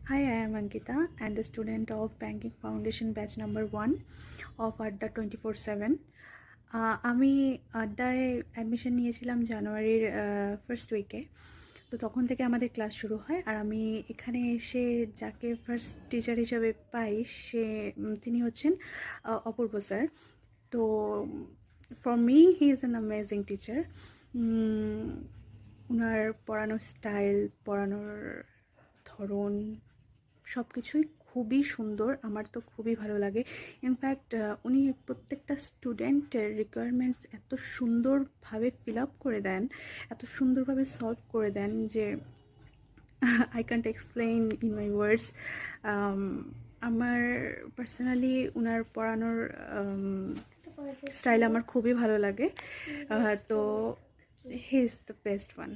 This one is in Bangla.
Hi, I am Ankita and the student of Banking Foundation batch number 1 of Adda 24/7. আমি আড্ডায় অ্যাডমিশন নিয়েছিলাম জানুয়ারির ফার্স্ট উইকে। তো তখন থেকে আমাদের ক্লাস শুরু হয়, আর আমি এখানে এসে যাকে ফার্স্ট টিচার হিসেবে পাই তিনি হচ্ছেন অপূর্ব স্যার। তো for me he is an amazing teacher. ওনার পড়ানোর স্টাইল, পড়ানোর ধরন সব কিছুই খুবই সুন্দর, আমার তো খুবই ভালো লাগে। ইনফ্যাক্ট উনি প্রত্যেকটা স্টুডেন্টের রিকোয়ারমেন্টস এত সুন্দরভাবে ফিল আপ করে দেন, এত সুন্দরভাবে সলভ করে দেন যে I can't explain in my words. আমার পার্সোনালি ওনার পড়ানোর স্টাইল আমার খুবই ভালো লাগে। তো he is the best one.